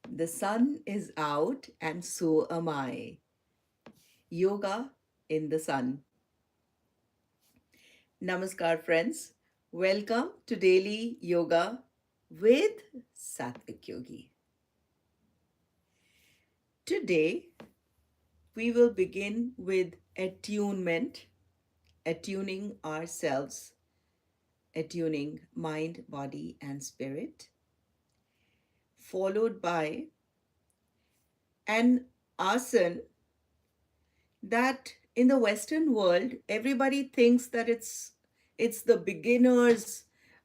The sun is out and so am I. Yoga in the sun. Namaskar, friends. Welcome to Daily Yoga with Satvik Yogi. Today, we will begin with attunement, attuning ourselves, attuning mind, body, and spirit, followed by an asana that in the Western world everybody thinks that it's the beginners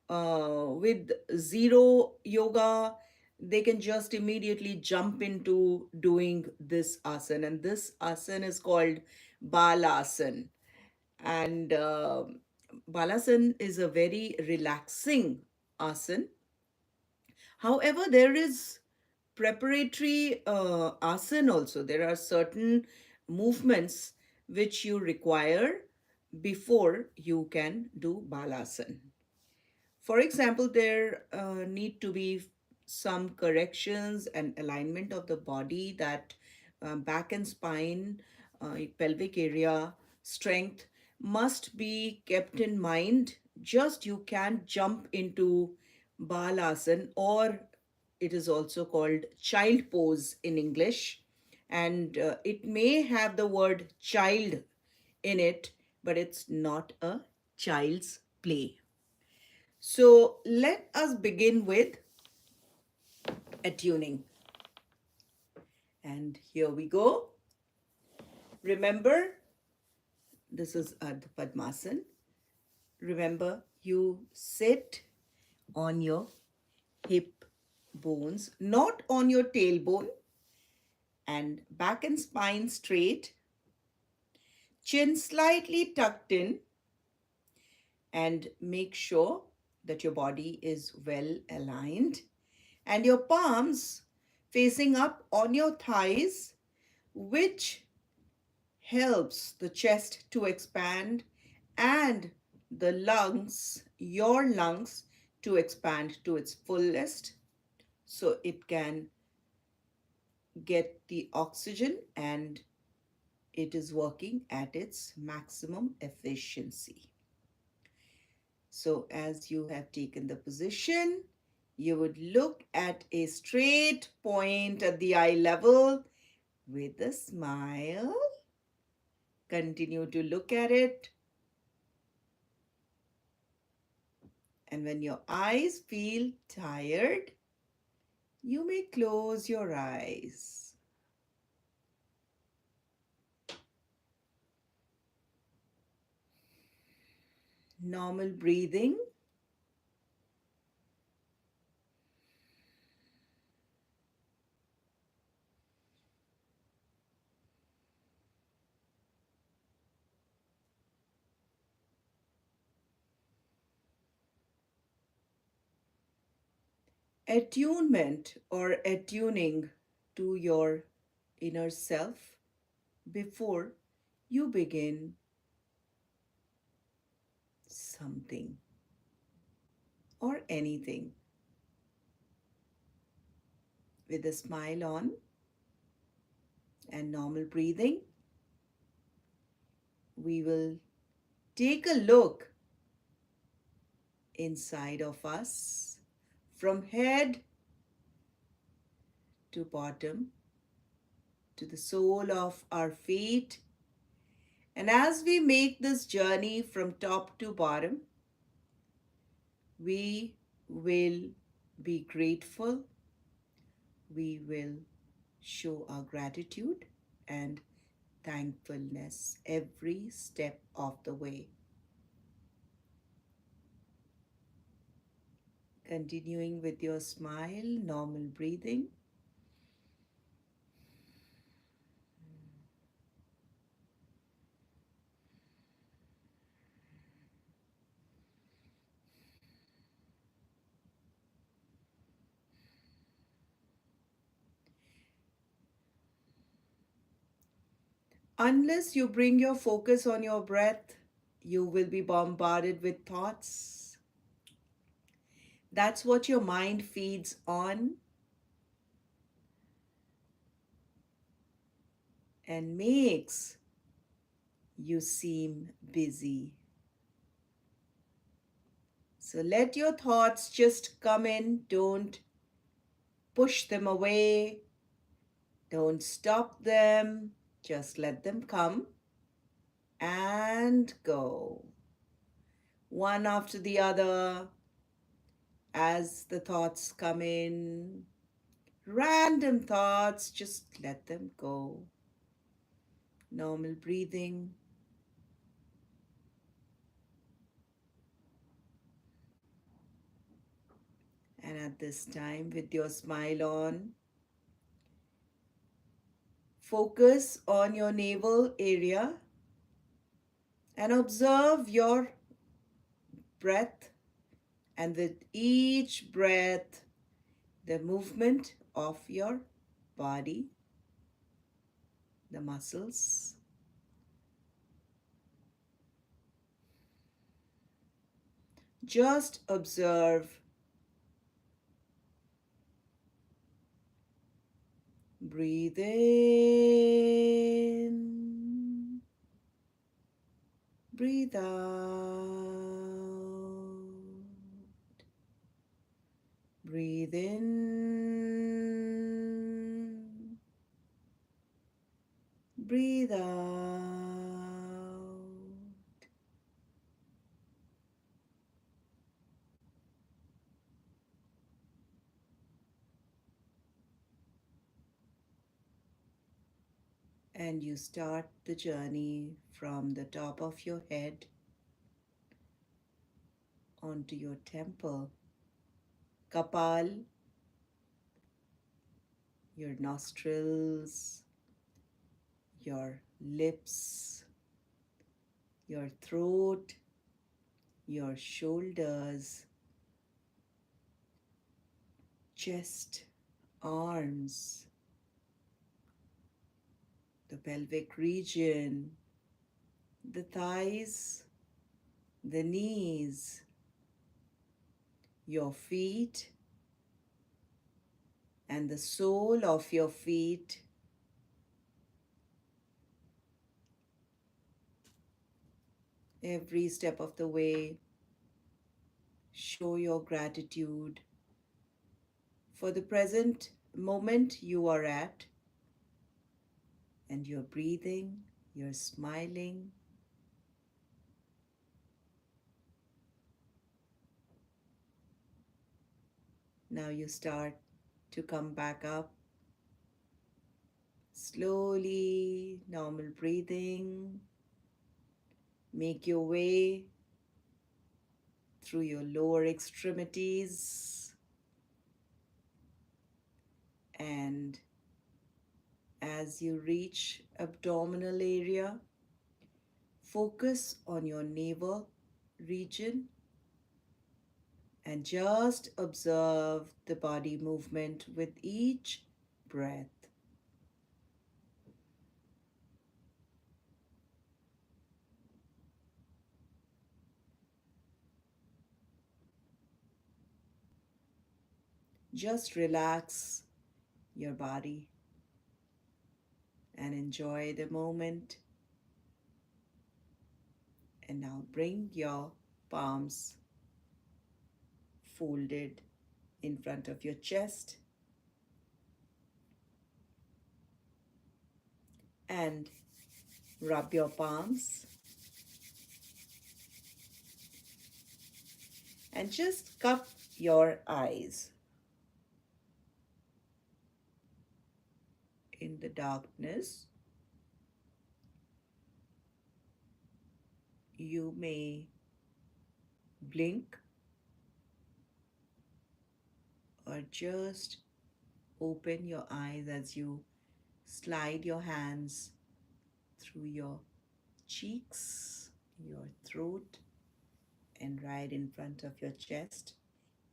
with zero yoga. They can just immediately jump into doing this asana, and this asana is called Balasana. And Balasana is a very relaxing asana. However, there is preparatory asana also. There are certain movements which you require before you can do balasana. For example, there need to be some corrections and alignment of the body, that back and spine, pelvic area, strength must be kept in mind. Just you can't jump into balasana, or it is also called child pose in English. And it may have the word child in it, but it's not a child's play. So let us begin with attuning. And here we go. Remember, this is Ardha Padmasana. Remember, you sit on your hip bones, not on your tailbone, and back and spine straight, chin slightly tucked in, and make sure that your body is well aligned, and your palms facing up on your thighs, which helps the chest to expand and the lungs, your lungs, to expand to its fullest, so it can get the oxygen and it is working at its maximum efficiency. So as you have taken the position, you would look at a straight point at the eye level with a smile. Continue to look at it. And when your eyes feel tired, you may close your eyes. Normal breathing. Attunement or attuning to your inner self before you begin something or anything. With a smile on and normal breathing, we will take a look inside of us from head to bottom, to the sole of our feet. And as we make this journey from top to bottom, we will be grateful. We will show our gratitude and thankfulness every step of the way. Continuing with your smile, normal breathing. Unless you bring your focus on your breath, you will be bombarded with thoughts. That's what your mind feeds on. and makes you seem busy. So let your thoughts just come in. Don't push them away. Don't stop them. Just let them come and go. One after the other as the thoughts come in. Random thoughts, just let them go. Normal breathing. And at this time, with your smile on, focus on your navel area and observe your breath. And with each breath, the movement of your body, the muscles. Just observe. Breathe in, breathe out. Breathe in, breathe out. And you start the journey from the top of your head onto your temple, kapal, your nostrils, your lips, your throat, your shoulders, chest, arms, the pelvic region, the thighs, the knees, your feet, and the sole of your feet. Every step of the way, show your gratitude for the present moment you are at, and you're breathing, you're smiling. Now you start to come back up slowly, normal breathing. Make your way through your lower extremities, and as you reach abdominal area, focus on your navel region and just observe the body movement with each breath. Just relax your body and enjoy the moment. And now bring your palms folded in front of your chest and rub your palms and just cup your eyes. In the darkness, you may blink or just open your eyes as you slide your hands through your cheeks, your throat, and right in front of your chest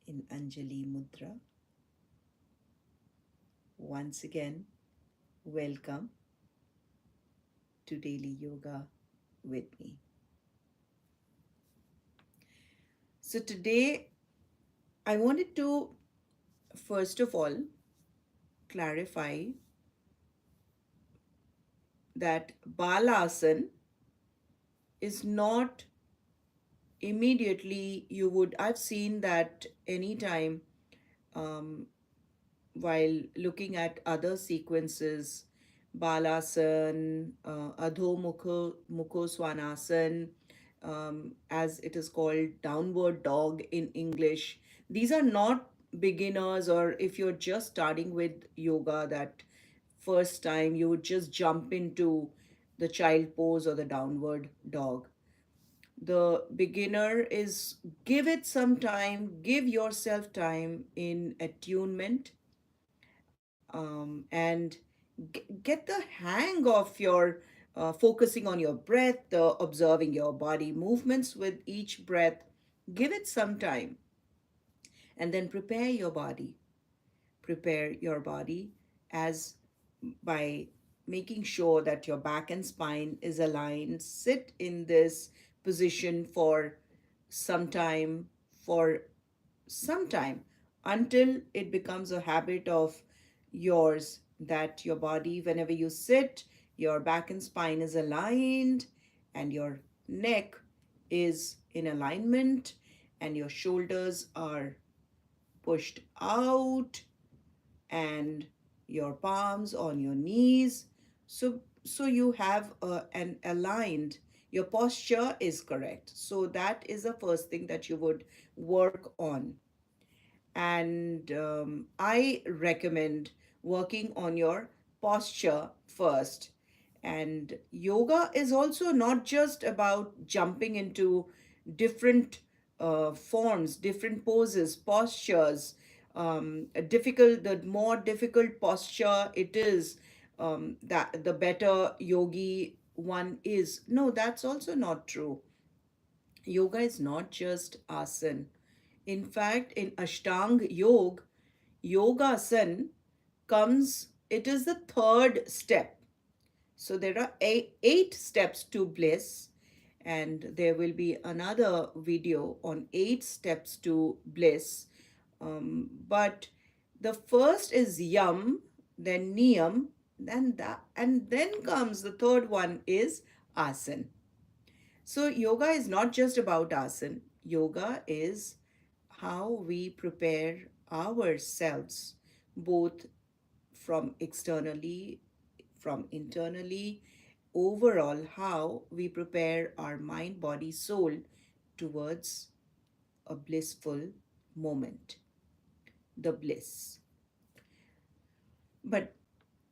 in Anjali Mudra. Once again, welcome to Daily Yoga with me. So, today I wanted to first of all clarify that Balasan is not immediately you would. I've seen that anytime um, while looking at other sequences, Balasan, Mukho Swanasan, as it is called, downward dog in English. These are not beginners, or if you're just starting with yoga, that first time you would just jump into the child pose or the downward dog. The beginner is, give it some time, give yourself time in attunement, and get the hang of your focusing on your breath, observing your body movements with each breath. Give it some time, and then prepare your body as by making sure that your back and spine is aligned. Sit in this position some time for some time, until it becomes a habit of yours, that your body, whenever you sit, your back and spine is aligned, and your neck is in alignment, and your shoulders are pushed out, and your palms on your knees. So you have an aligned, your posture is correct. So that is the first thing that you would work on. And I recommend working on your posture first. And yoga is also not just about jumping into different forms, different poses, postures. The more difficult posture it is, that the better yogi one is. No, that's also not true. Yoga is not just asana. In fact, in Ashtang Yogasan it is the third step. So there are eight steps to bliss, and there will be another video on eight steps to bliss. But the first is yam, then niyam, and then comes the third one is asan. So, yoga is not just about asana, yoga is how we prepare ourselves, both from externally, from internally, overall, how we prepare our mind, body, soul towards a blissful moment, the bliss. But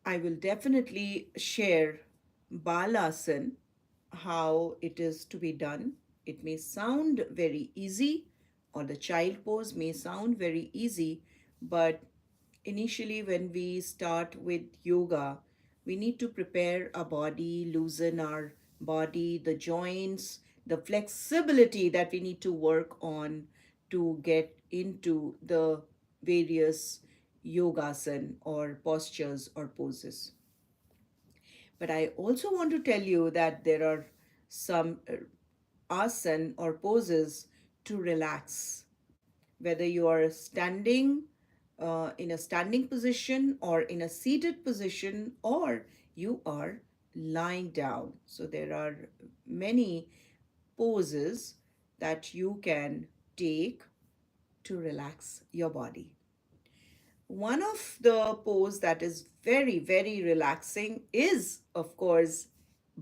I will definitely share Balasan, how it is to be done. It may sound very easy, or the child pose may sound very easy, but initially, when we start with yoga, we need to prepare our body, loosen our body, the joints, the flexibility that we need to work on to get into the various yogasan or postures or poses. But I also want to tell you that there are some asana or poses to relax, whether you are standing in a standing position or in a seated position, or you are lying down. So there are many poses that you can take to relax your body. One of the pose that is very, very relaxing is, of course,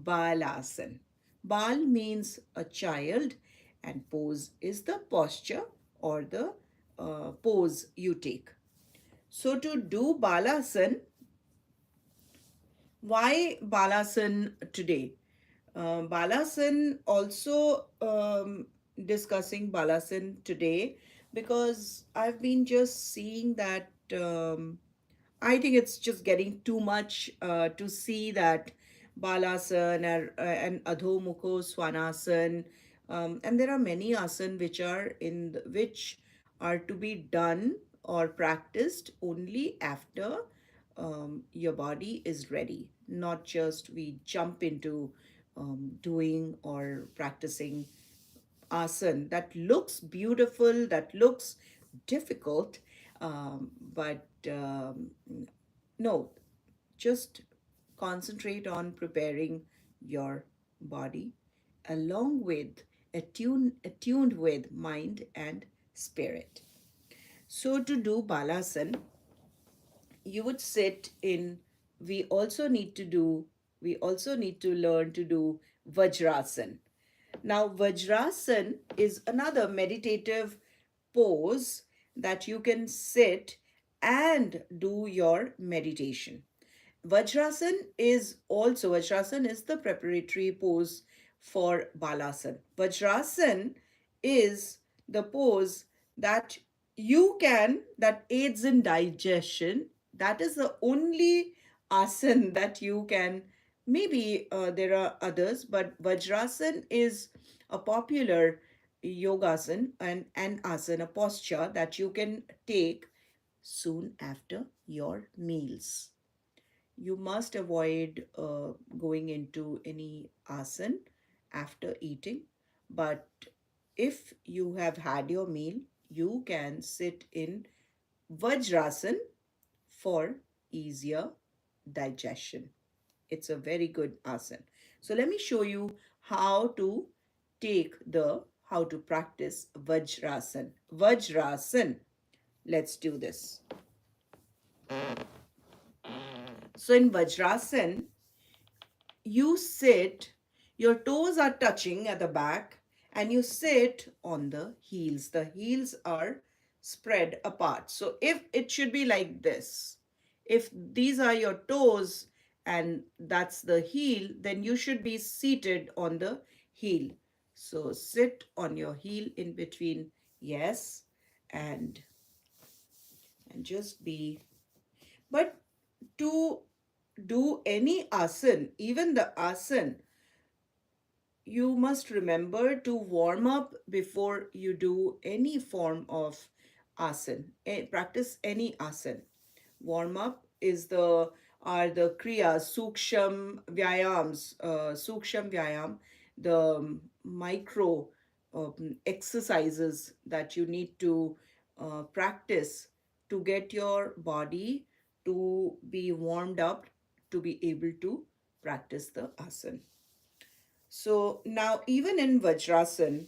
Balasana. Bal means a child, and pose is the posture or the pose you take. So, to do Balasan, why Balasan today? Balasan also discussing Balasan today because I've been just seeing that I think it's just getting too much to see that Balasan and Adho Mukho Swanasan, and there are many asan which are to be done or practiced only after your body is ready, not just we jump into doing or practicing asan that looks beautiful, that looks difficult, but no, just concentrate on preparing your body along with attuned with mind and spirit. So to do balasana, you would sit in, we also need to do, we also need to learn to do vajrasan. Now vajrasan is another meditative pose that you can sit and do your meditation. Vajrasan is the preparatory pose for Balasana. Vajrasan is the pose that that aids in digestion. That is the only asan that you can, maybe there are others, but Vajrasan is a popular yogasan and an asana posture that you can take soon after your meals. You must avoid going into any asan after eating. But if you have had your meal, you can sit in Vajrasan for easier digestion. It's a very good asan. So let me show you how to how to practice Vajrasan. Vajrasan. Let's do this. So in Vajrasan, you sit, your toes are touching at the back, and you sit on the heels. The heels are spread apart. So if it should be like this, if these are your toes and that's the heel, then you should be seated on the heel. So sit on your heel in between, yes, and just be. But to do any asan, even the asan, you must remember to warm up before you do any form of asan. Practice any asan. Warm up is the are the kriyas, suksham vyayam, the micro exercises that you need to practice to get your body to be warmed up to be able to practice the asan. So now even in Vajrasan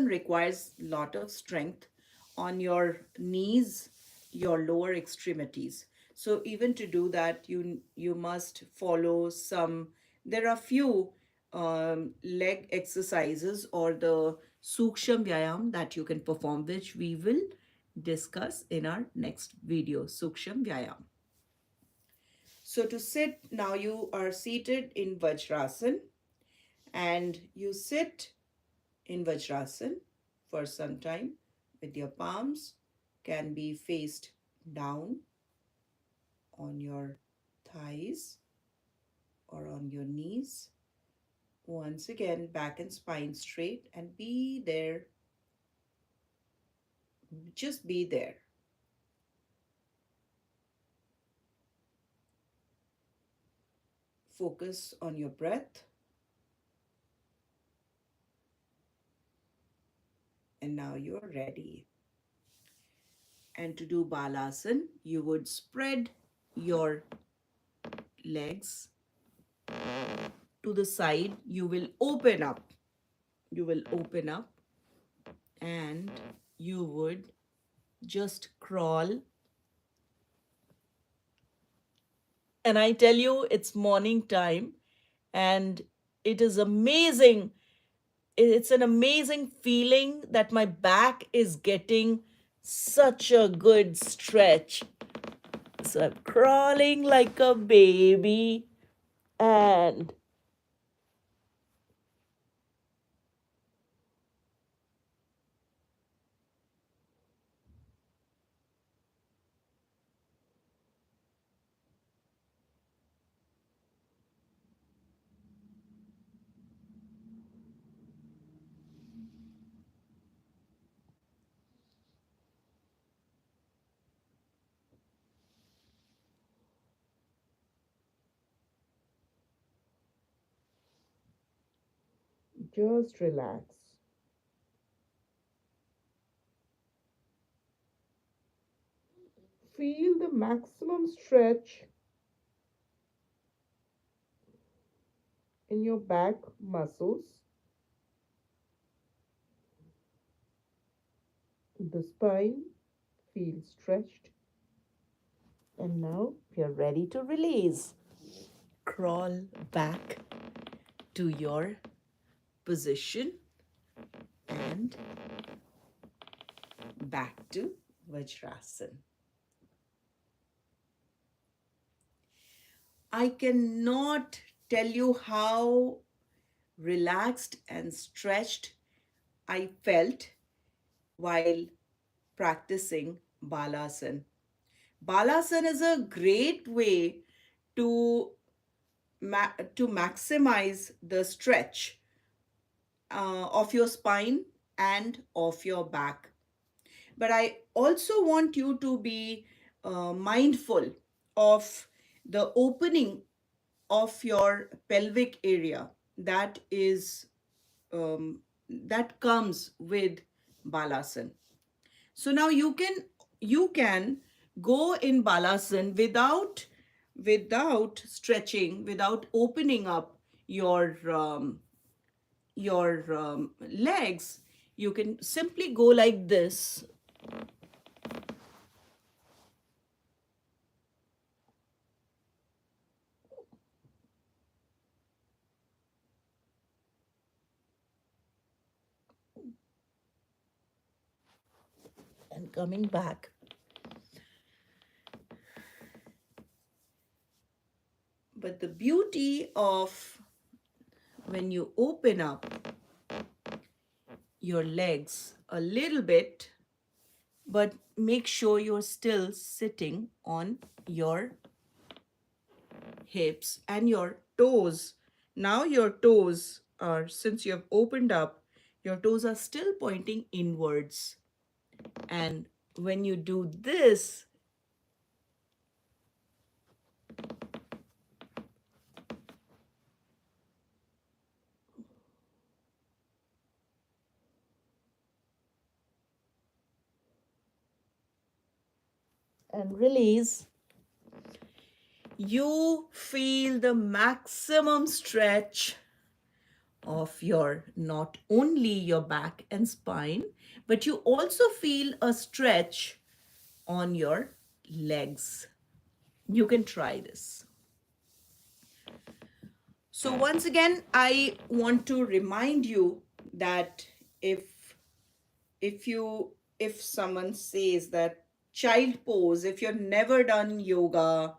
requires a lot of strength on your knees, your lower extremities. So even to do that, you must follow some. There are few leg exercises or the suksham vyayam that you can perform, which we will discuss in our next video. Suksham vyayam. So to sit now, you are seated in Vajrasan and you sit in Vajrasan for some time with your palms can be faced down on your thighs or on your knees. Once again, back and spine straight and be there. Just be there. Focus on your breath. And now you're ready. And to do Balasan, you would spread your legs to the side. You will open up. You will open up and you would just crawl. And I tell you, it's morning time and it is amazing. It's an amazing feeling that my back is getting such a good stretch. So I'm crawling like a baby and just relax. Feel the maximum stretch in your back muscles, the spine feels stretched, and now you're ready to release. Crawl back to your position and back to Vajrasana. I cannot tell you how relaxed and stretched I felt while practicing Balasana. Balasana is a great way to to maximize the stretch of your spine and of your back. But I also want you to be mindful of the opening of your pelvic area that is that comes with Balasana. So now you can go in Balasan without stretching, without opening up your legs. You can simply go like this and coming back. But the beauty of when you open up your legs a little bit, but make sure you're still sitting on your hips and your toes. Now, your toes are, since you have opened up, your toes are still pointing inwards. And when you do this and release, you feel the maximum stretch of your not only your back and spine, but you also feel a stretch on your legs. You can try this. So once again, I want to remind you that if if you if someone says that child pose, if you've never done yoga,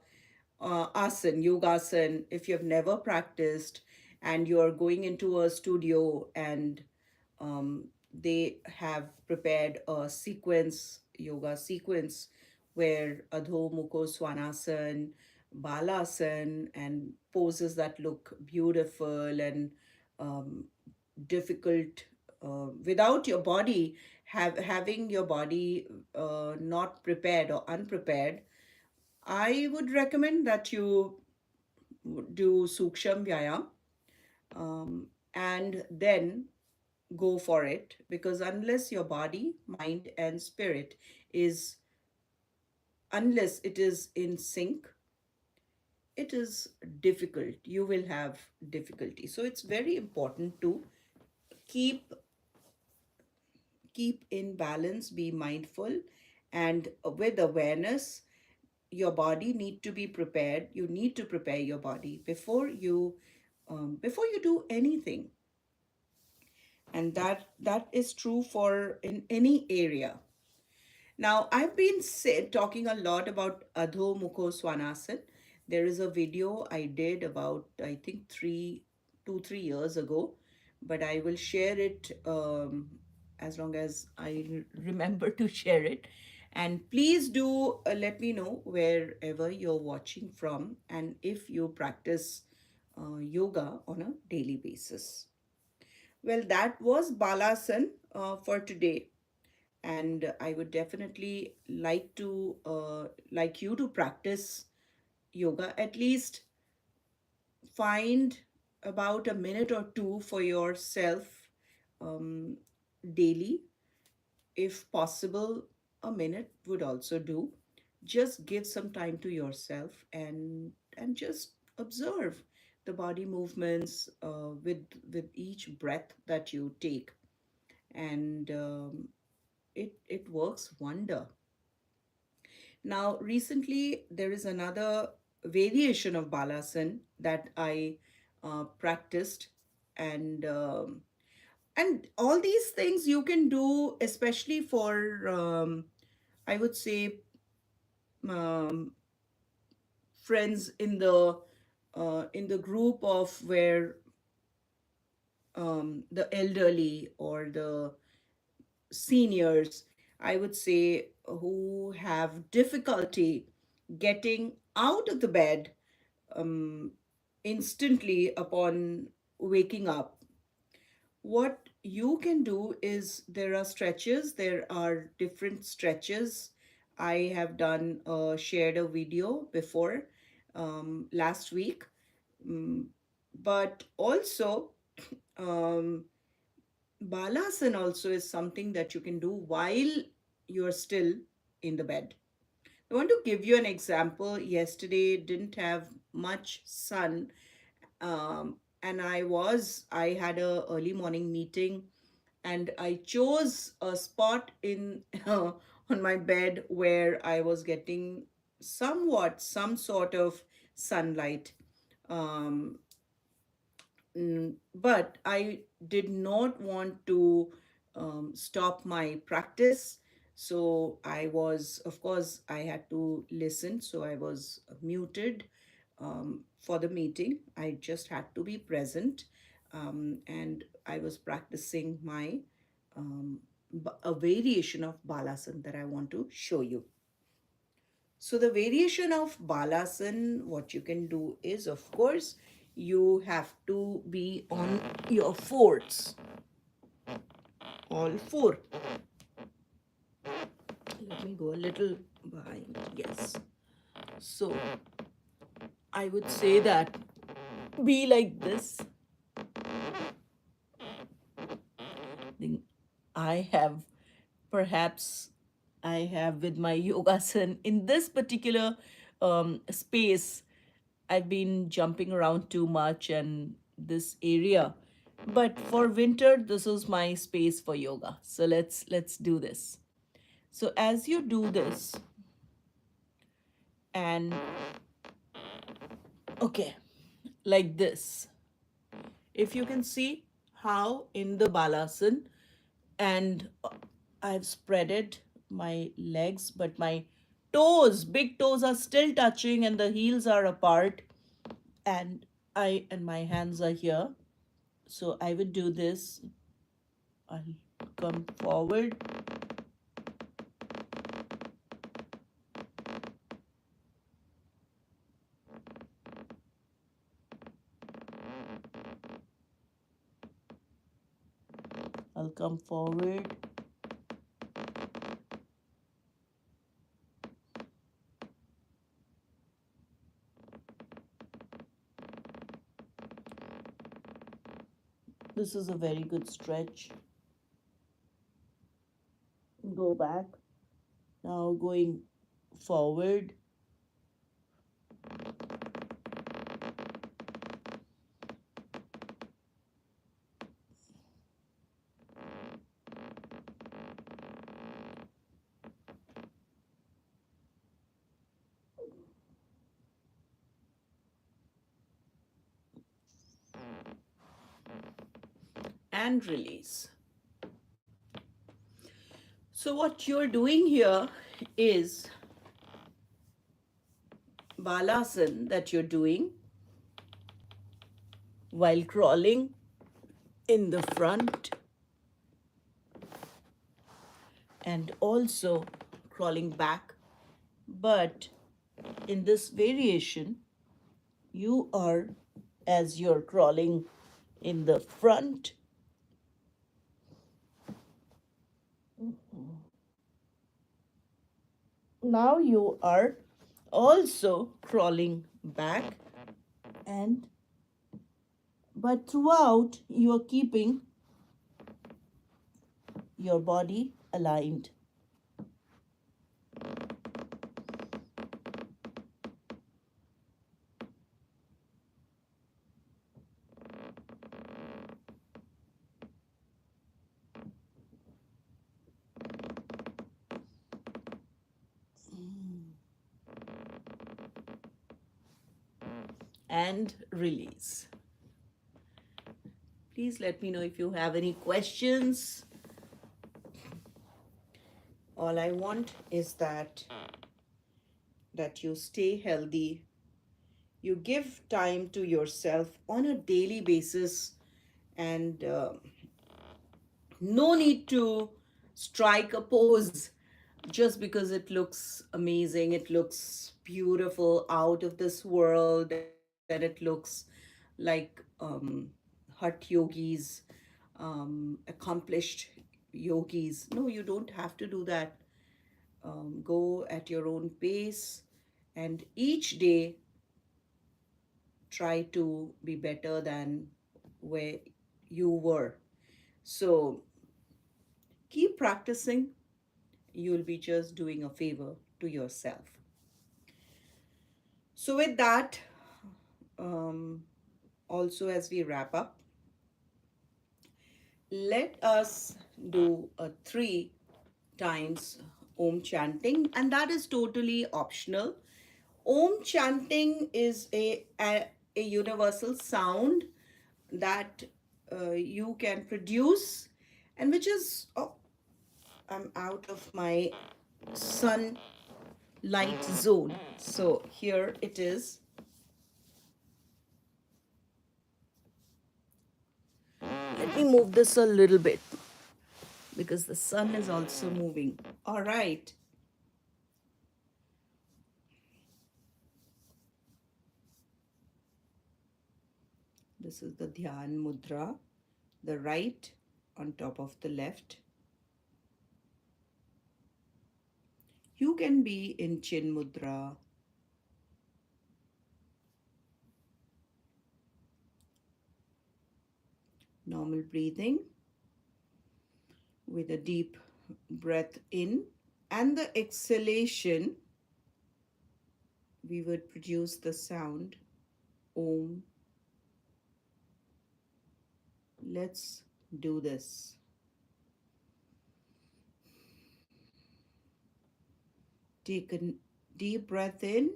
yogasan, if you've never practiced and you're going into a studio and they have prepared a yoga sequence, where Adho Mukho Swanasana, Balasana, and poses that look beautiful and um, difficult without your body, having your body not prepared or unprepared. I would recommend that you do Suksham Vyayam, and then go for it, because unless your body, mind, and spirit is, unless it is in sync, it is difficult. You will have difficulty. So it's very important to keep keep in balance, be mindful, and with awareness. Your body need to be prepared. You need to prepare your body before you do anything, and that is true for in any area. Now, I've been talking a lot about Adho Mukho Swanasana. There is a video I did about, I think, 3 years ago, but I will share it as long as I remember to share it. And please do let me know wherever you're watching from and if you practice yoga on a daily basis. Well, that was Balasan for today, and I would definitely like you to practice yoga. At least find about a minute or two for yourself um, daily. If possible, a minute would also do. Just give some time to yourself and just observe. the body movements with each breath that you take, and it works wonder. Now, recently there is another variation of balasan that I practiced, and all these things you can do, especially for I would say um, friends in the group of where the elderly or the seniors, I would say, who have difficulty getting out of the bed um, instantly upon waking up. What you can do is there are stretches, there are different stretches. I have done shared a video before last week. Mm, but also, um, Balasan also is something that you can do while you're still in the bed. I want to give you an example. Yesterday didn't have much sun, and I had a early morning meeting, and I chose a spot in on my bed where I was getting some sort of sunlight. Um, but I did not want to stop my practice. So of course, I had to listen. So I was muted for the meeting. I just had to be present. And I was practicing a variation of Balasan that I want to show you. So the variation of Balasan, what you can do is, of course, you have to be on your fours, all four. Let me go a little behind. Yes. So I would say that be like this. Then I have perhaps I have with my yogasan in this particular space. I've been jumping around too much and this area. But for winter, this is my space for yoga. So let's do this. So as you do this, and okay, like this. If you can see how in the balasan, and I've spreaded my legs, but my toes, big toes are still touching and the heels are apart, and my hands are here. So I would do this. I'll come forward. I'll come forward. This is a very good stretch. Go back. Now going forward. And release. So what you're doing here is balasan that you're doing while crawling in the front and also crawling back. But in this variation, you are, as you're crawling in the front, now you are also crawling back, and but throughout you are keeping your body aligned. and release. Please let me know if you have any questions. All I want is that you stay healthy, you give time to yourself on a daily basis, and no need to strike a pose just because it looks amazing, it looks beautiful, out of this world, and it looks like hut yogis, accomplished yogis. No, you don't have to do that. Go at your own pace, and each day try to be better than where you were. So keep practicing. You'll be just doing a favor to yourself. So, with that, um, also as we wrap up, let us do a 3 times Om chanting, and that is totally optional. Om chanting is a universal sound that you can produce, and which is, oh, I'm out of my sun light zone. So here it is. Let me move this a little bit because the sun is also moving. All right. This is the Dhyan Mudra, the right on top of the left. You can be in Chin Mudra, normal breathing with a deep breath in, and the exhalation, we would produce the sound Om. Let's do this. Take a deep breath in.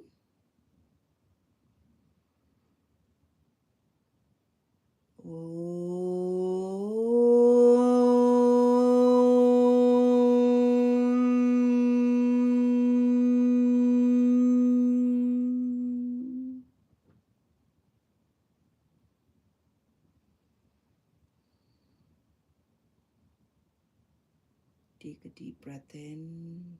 Take a deep breath in.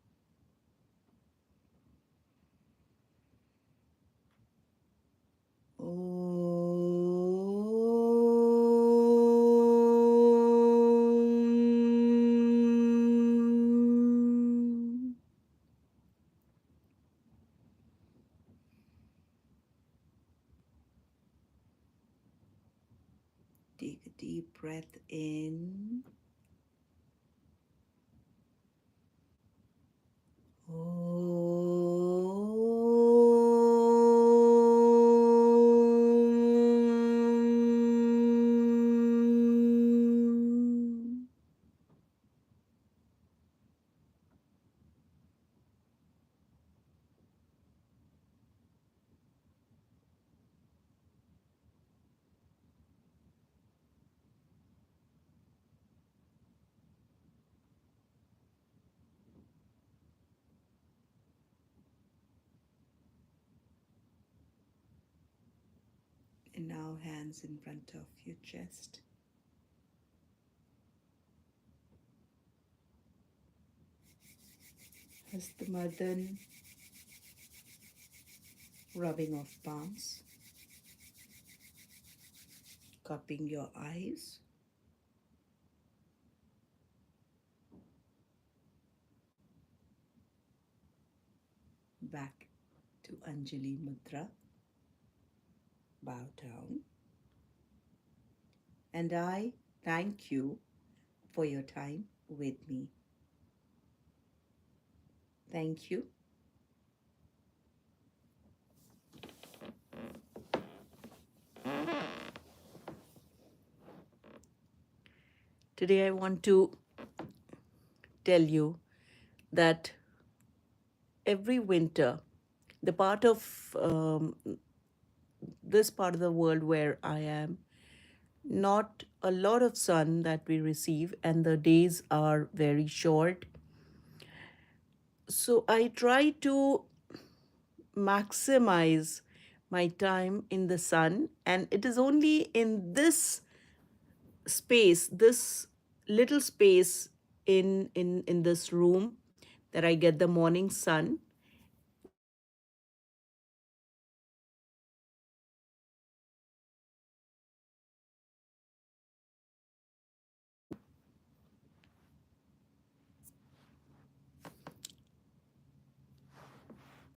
Take a deep breath in. And now hands in front of your chest. Hastamadan, rubbing of palms, cupping your eyes, back to Anjali Mudra, bow down. And I thank you for your time with me. Thank you. Today I want to tell you that every winter, the part of this part of the world where I am, not a lot of sun that we receive, and the days are very short. So I try to maximize my time in the sun, and it is only in this space, this little space in this room, that I get the morning sun.